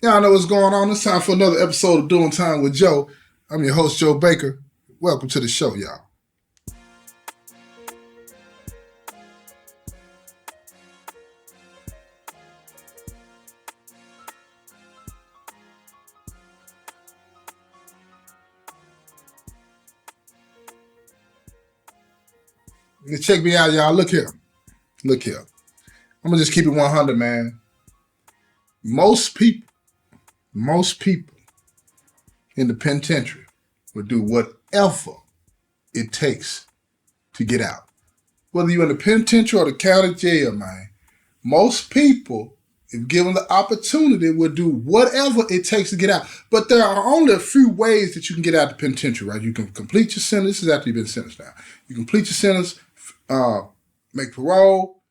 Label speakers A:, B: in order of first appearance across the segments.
A: Y'all know what's going on. It's time for another episode of Doing Time with Joe. I'm your host, Joe Baker. Welcome to the show, y'all. Check me out, y'all. Look here. Look here. I'm going to just keep it 100, man. Most people in the penitentiary would do whatever it takes to get out. Whether you're in the penitentiary or the county jail, man, most people, if given the opportunity, would do whatever it takes to get out. But there are only a few ways that you can get out of the penitentiary, right? You can complete your sentence. This is after you've been sentenced now. You complete your sentence, make parole,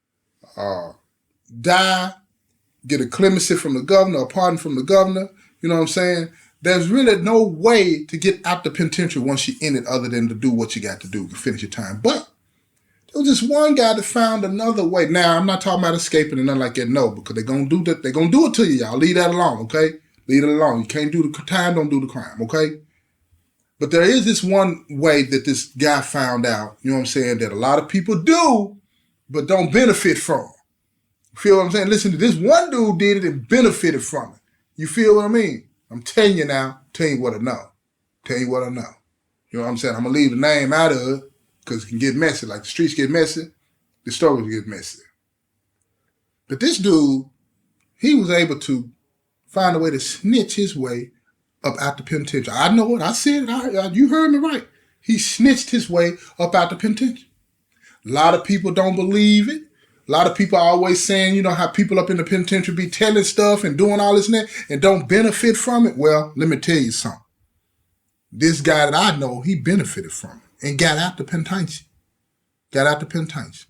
A: die, get a clemency from the governor, a pardon from the governor. You know what I'm saying? There's really no way to get out the penitentiary once you're in it other than to do what you got to do to finish your time. But there was just one guy that found another way. Now, I'm not talking about escaping and nothing like that, no, because they're going to do that. They're going to do it to you, y'all. Leave that alone, okay? Leave it alone. You can't do the time, don't do the crime, okay? But there is this one way that this guy found out, you know what I'm saying, that a lot of people do, but don't benefit from. You feel what I'm saying? Listen, this one dude did it and benefited from it. You feel what I mean? I'm telling you now, tell you what I know. Tell you what I know. You know what I'm saying? I'm going to leave the name out of it because it can get messy. Like the streets get messy, the stories get messy. But this dude, he was able to find a way to snitch his way up out the penitentiary. I know it. I said it. You heard me right. He snitched his way up out the penitentiary. A lot of people don't believe it. A lot of people are always saying, you know, how people up in the penitentiary be telling stuff and doing all this and that and don't benefit from it. Well, let me tell you something. This guy that I know, he benefited from it and got out the penitentiary. Got out the penitentiary.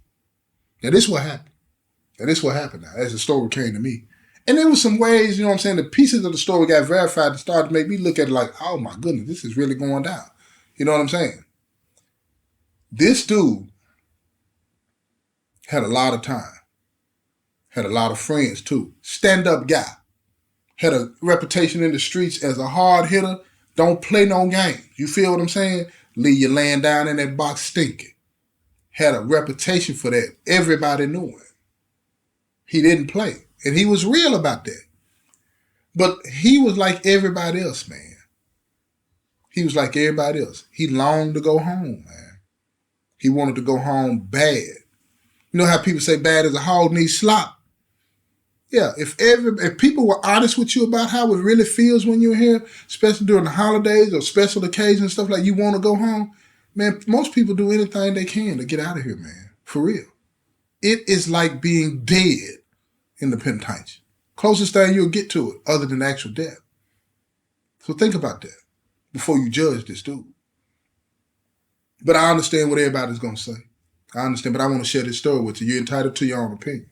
A: Now, this is what happened. Now, as the story came to me. And there was some ways, you know what I'm saying, the pieces of the story got verified and started to make me look at it like, oh my goodness, this is really going down. You know what I'm saying? This dude had a lot of time. Had a lot of friends too. Stand-up guy. Had a reputation in the streets as a hard hitter. Don't play no games. You feel what I'm saying? Leave you laying down in that box stinking. Had a reputation for that. Everybody knew him. He didn't play. And he was real about that. But he was like everybody else, man. He was like everybody else. He longed to go home, man. He wanted to go home bad. You know how people say bad as a hog needs slop? Yeah, if people were honest with you about how it really feels when you're here, especially during the holidays or special occasions and stuff like you want to go home, man, most people do anything they can to get out of here, man. For real. It is like being dead in the penitentiary. Closest thing you'll get to it other than actual death. So think about that before you judge this dude. But I understand what everybody's going to say. I understand, but I want to share this story with you. You're entitled to your own opinion.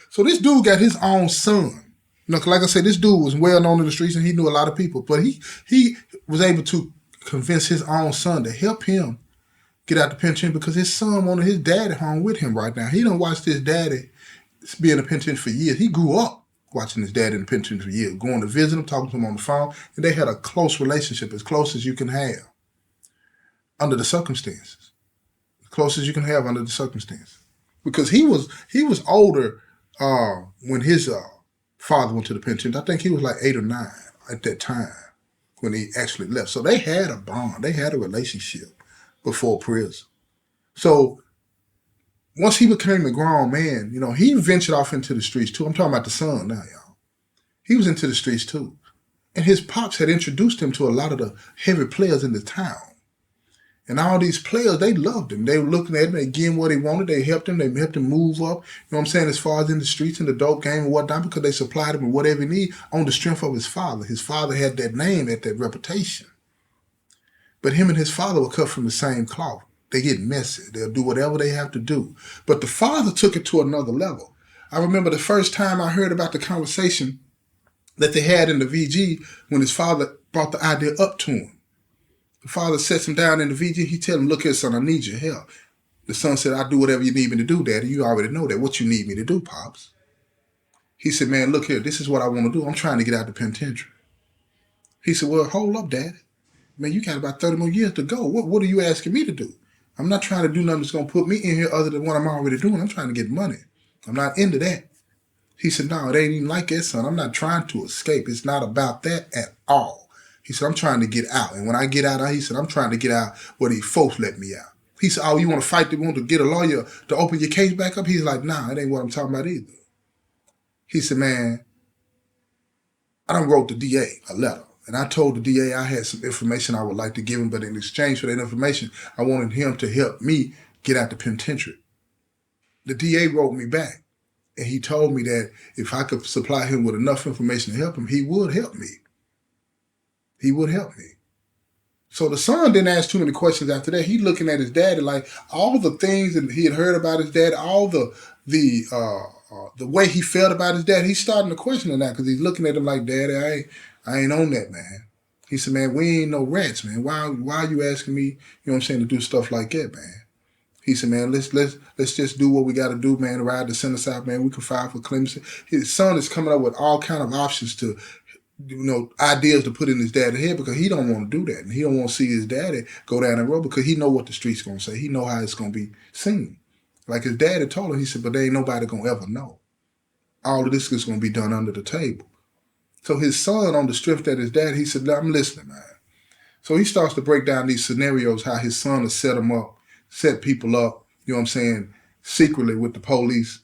A: So this dude got his own son. You know, like I said, this dude was well known in the streets and he knew a lot of people. But he was able to convince his own son to help him get out the penitentiary because his son wanted his daddy home with him right now. He done watched his daddy be in the penitentiary for years. He grew up watching his dad in the penitentiary for years, going to visit him, talking to him on the phone, and they had a close relationship, as close as you can have under the circumstances. As close as you can have under the circumstances. Because he was older when his father went to the penitentiary. I think he was like 8 or 9 at that time when he actually left. So they had a bond. They had a relationship before prison. So once he became a grown man, you know, he ventured off into the streets too. I'm talking about the son now, y'all. He was into the streets too. And his pops had introduced him to a lot of the heavy players in the town. And all these players, they loved him. They were looking at him, they gave him what he wanted, they helped him move up, you know what I'm saying, as far as in the streets and the dope game and whatnot, because they supplied him with whatever he needed on the strength of his father. His father had that name, had that reputation. But him and his father were cut from the same cloth. They get messy. They'll do whatever they have to do. But the father took it to another level. I remember the first time I heard about the conversation that they had in the VG when his father brought the idea up to him. The father sets him down in the VG. He tells him, look here, son, I need your help. The son said, I'll do whatever you need me to do, Daddy. You already know that. What you need me to do, Pops? He said, man, look here, this is what I want to do. I'm trying to get out the penitentiary. He said, well, hold up, Daddy. Man, you got about 30 more years to go. What are you asking me to do? I'm not trying to do nothing that's going to put me in here other than what I'm already doing. I'm trying to get money. I'm not into that. He said, no, it ain't even like that, son. I'm not trying to escape. It's not about that at all. He said, I'm trying to get out. And when I get out, he said, I'm trying to get out where these folks let me out. He said, oh, you want to fight? You want to get a lawyer to open your case back up? He's like, nah, that ain't what I'm talking about either. He said, man, I done wrote the DA a letter. And I told the DA I had some information I would like to give him, but in exchange for that information, I wanted him to help me get out the penitentiary. The DA wrote me back, and he told me that if I could supply him with enough information to help him, he would help me. He would help me. So the son didn't ask too many questions after that. He looking at his daddy like all the things that he had heard about his dad, all the way he felt about his dad. He's starting to question it now because he's looking at him like, Daddy, I ain't on that, man. He said, man, we ain't no rats, man. Why are you asking me, you know what I'm saying, to do stuff like that, man? He said, man, let's just do what we got to do, man. Ride the sentence out, man. We can file for clemency. His son is coming up with all kind of options to, ideas to put in his dad's head because he don't want to do that. And he don't want to see his daddy go down the road because he know what the street's going to say. He know how it's going to be seen. Like his daddy told him, he said, but there ain't nobody going to ever know. All of this is going to be done under the table. So his son, on the strength that his dad, he said, I'm listening, man. So he starts to break down these scenarios, how his son has set them up, set people up, you know what I'm saying, secretly with the police.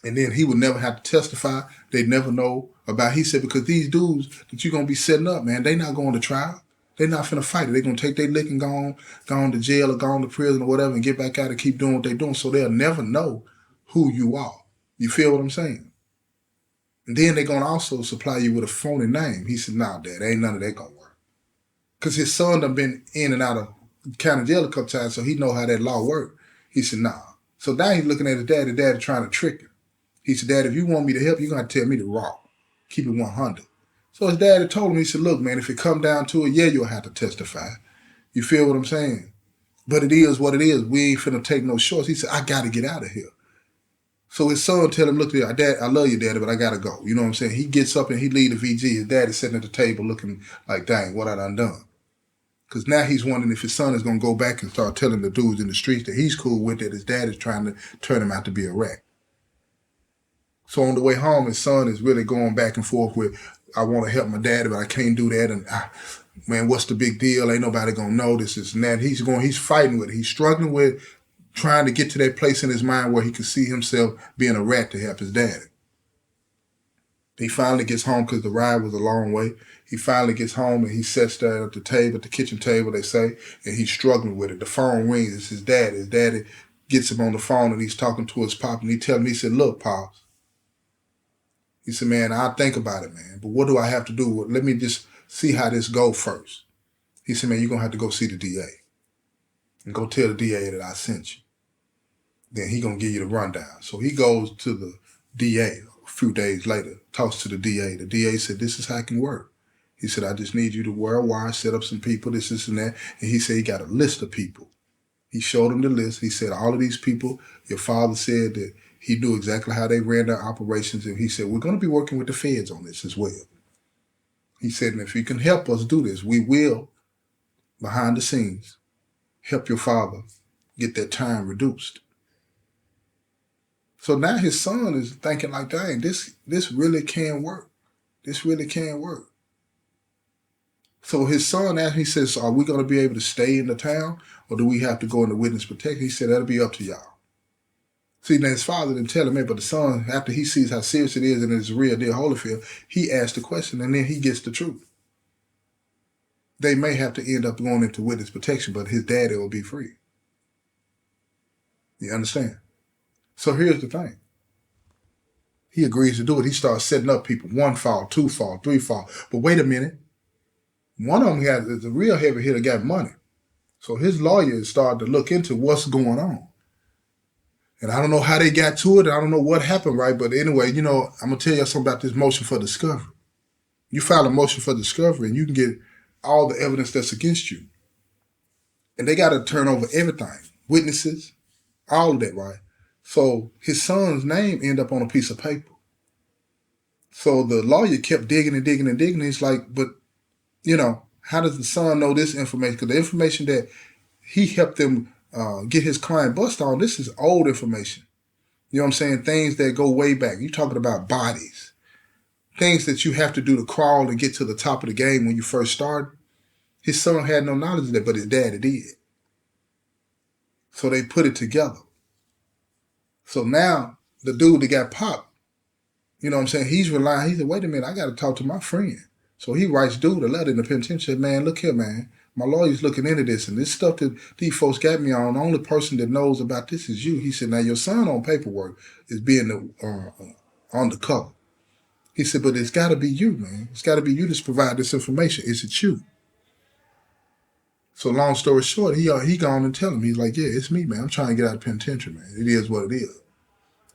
A: And then he would never have to testify. They'd never know about, he said, because these dudes that you're going to be setting up, man, they not going to trial. They're not finna fight it. They're going to take their lick and go on to jail or go on to prison or whatever and get back out and keep doing what they're doing. So they'll never know who you are. You feel what I'm saying? And then they're going to also supply you with a phony name. He said, nah, Dad, ain't none of that going to work. Because his son done been in and out of county jail a couple times, so he know how that law work. He said, nah. So now he's looking at his daddy trying to trick him. He said, Dad, if you want me to help, you're going to tell me to raw. Keep it 100. So his daddy told him, he said, look, man, if it come down to it, yeah, you'll have to testify. You feel what I'm saying? But it is what it is. We ain't finna take no shorts. He said, I got to get out of here. So his son tell him, look, Dad, I love you, Daddy, but I got to go. You know what I'm saying? He gets up and he leave the VG. His daddy's sitting at the table looking like, dang, what I done done? Because now he's wondering if his son is going to go back and start telling the dudes in the streets that he's cool with, that his dad is trying to turn him out to be a rat. So on the way home, his son is really going back and forth with, I want to help my daddy, but I can't do that. And man, what's the big deal? Ain't nobody going to know this and that. He's fighting with it. He's struggling with trying to get to that place in his mind where he can see himself being a rat to help his daddy. He finally gets home because the ride was a long way. He finally gets home and he sits there at the table, at the kitchen table, they say, and he's struggling with it. The phone rings. It's his daddy. His daddy gets him on the phone and he's talking to his pop and he tells him, he said, look, Pops. He said, man, I'll think about it, man. But what do I have to do? Let me just see how this go first. He said, man, you're going to have to go see the DA and go tell the DA that I sent you. Then he going to give you the rundown. So he goes to the DA a few days later, talks to the DA. The DA said, this is how it can work. He said, I just need you to wear a wire, set up some people, this, and that. And he said he got a list of people. He showed him the list. He said, all of these people, your father said that he knew exactly how they ran their operations. And he said, we're going to be working with the feds on this as well. He said, and if you can help us do this, we will, behind the scenes, help your father get that time reduced. So now his son is thinking like, dang, this really can work. This really can work. So his son asked, he says, are we going to be able to stay in the town or do we have to go into witness protection? He said, that'll be up to y'all. See, now his father didn't tell him that, but the son, after he sees how serious it is and it's real deal Holyfield, he asked the question and then he gets the truth. They may have to end up going into witness protection, but his daddy will be free. You understand? So here's the thing. He agrees to do it. He starts setting up people. 1 fall, 2 fall, 3 fall. But wait a minute. One of them is a real heavy hitter, got money. So his lawyers started to look into what's going on. And I don't know how they got to it. I don't know what happened, right? But anyway, I'm going to tell you something about this motion for discovery. You file a motion for discovery and you can get all the evidence that's against you. And they got to turn over everything. Witnesses, all of that, right? So his son's name ended up on a piece of paper. So the lawyer kept digging and digging and digging. He's like, but, how does the son know this information? Because the information that he helped them get his client bust on, this is old information. You know what I'm saying? Things that go way back. You're talking about bodies. Things that you have to do to crawl and get to the top of the game when you first start. His son had no knowledge of that, but his daddy did. So they put it together. So now the dude that got popped, you know what I'm saying? He's relying. He said, wait a minute, I got to talk to my friend. So he writes dude a letter in the penitentiary. Man, look here, man. My lawyer's looking into this, and this stuff that these folks got me on, the only person that knows about this is you. He said, now your son on paperwork is being undercover. He said, but it's got to be you, man. It's got to be you that's provide this information. Is it you? So long story short, he gone and tell him. He's like, yeah, it's me, man. I'm trying to get out of penitentiary, man. It is what it is.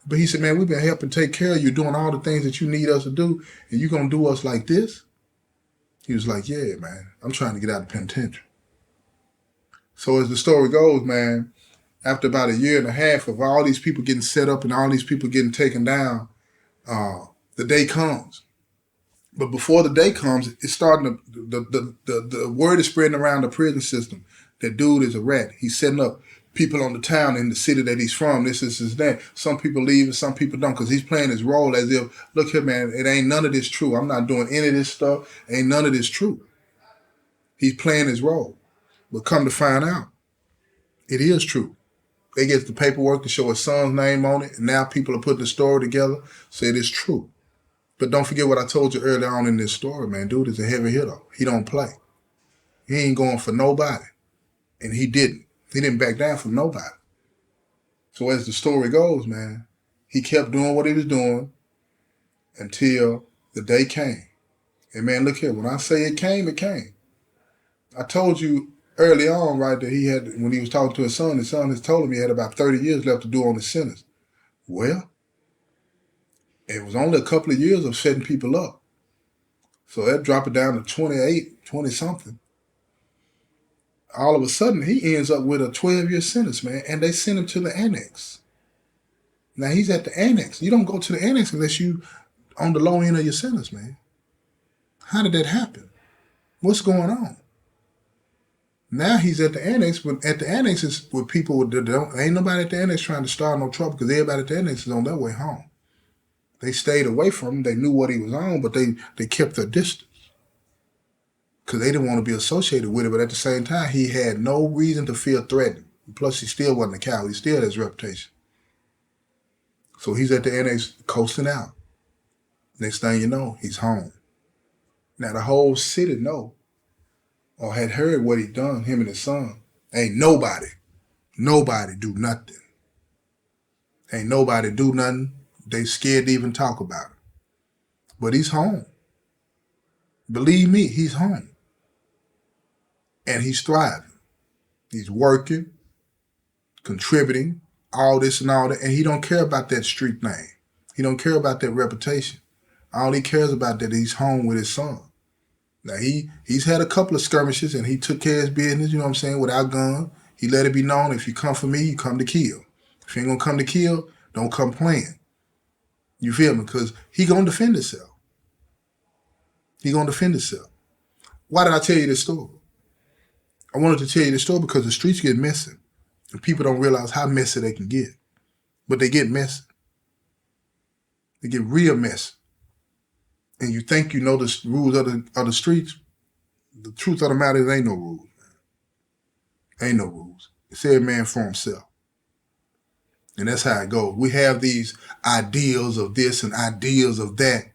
A: But he said, man, we've been helping take care of you, doing all the things that you need us to do, and you going to do us like this? He was like, yeah, man, I'm trying to get out of penitentiary. So as the story goes, man, after about a year and a half of all these people getting set up and all these people getting taken down, the day comes. But before the day comes, it's starting to, the word is spreading around the prison system that dude is a rat. He's setting up people on the town in the city that he's from. This is that. Some people leave and some people don't because he's playing his role as if, look here, man, it ain't none of this true. I'm not doing any of this stuff. Ain't none of this true. He's playing his role. But come to find out, it is true. They get the paperwork to show his son's name on it, and now people are putting the story together, so it is true. But don't forget what I told you earlier on in this story, man. Dude is a heavy hitter. He don't play. He ain't going for nobody. And he didn't. He didn't back down from nobody. So as the story goes, man, he kept doing what he was doing until the day came. And man, look here. When I say it came, it came. I told you early on, right, that he had, when he was talking to his son has told him he had about 30 years left to do on his sentence. Well, it was only a couple of years of setting people up. So that dropped it down to 28, 20 something. All of a sudden, he ends up with a 12-year sentence, man, and they send him to the annex. Now, he's at the annex. You don't go to the annex unless you on the low end of your sentence, man. How did that happen? What's going on? Now he's at the annex, but at the annex is with people that don't, ain't nobody at the annex trying to start no trouble because everybody at the annex is on their way home. They stayed away from him. They knew what he was on, but they kept their distance because they didn't want to be associated with it. But at the same time, he had no reason to feel threatened. Plus, he still wasn't a coward. He still had his reputation. So he's at the annex coasting out. Next thing you know, he's home. Now, the whole city know or had heard what he done, him and his son. Ain't nobody do nothing. Ain't nobody do nothing. They scared to even talk about it. But he's home. Believe me, he's home. And he's thriving. He's working, contributing, all this and all that. And he don't care about that street name. He don't care about that reputation. All he cares about that he's home with his son. Now, he's had a couple of skirmishes and he took care of his business, you know what I'm saying, without gun. He let it be known, if you come for me, you come to kill. If you ain't going to come to kill, don't come playing. You feel me? Because he going to defend himself. He going to defend himself. Why did I tell you this story? I wanted to tell you this story because the streets get messy. And people don't realize how messy they can get. But they get messy. They get real messy. And you think you know the rules of the streets. The truth of the matter is ain't no rules, man. Ain't no rules. It's every man for himself. And that's how it goes. We have these ideals of this and ideals of that.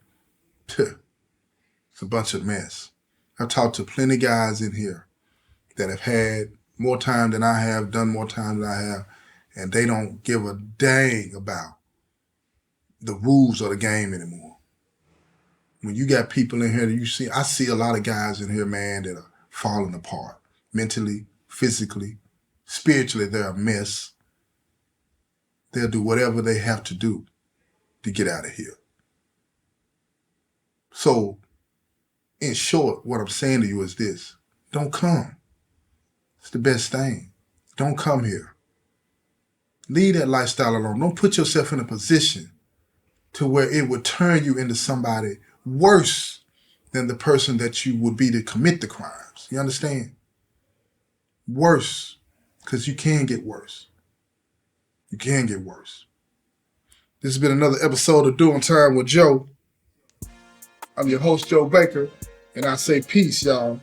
A: It's a bunch of mess. I've talked to plenty of guys in here that have had more time than I have, done more time than I have, and they don't give a dang about the rules of the game anymore. When you got people in here that I see a lot of guys in here, man, that are falling apart. Mentally, physically, spiritually, they're a mess. They'll do whatever they have to do to get out of here. So, in short, what I'm saying to you is this. Don't come. It's the best thing. Don't come here. Leave that lifestyle alone. Don't put yourself in a position to where it would turn you into somebody worse than the person that you would be to commit the crimes. You understand? Worse, because you can get worse. You can get worse. This has been another episode of Doing Time with Joe. I'm your host, Joe Baker, and I say peace, y'all.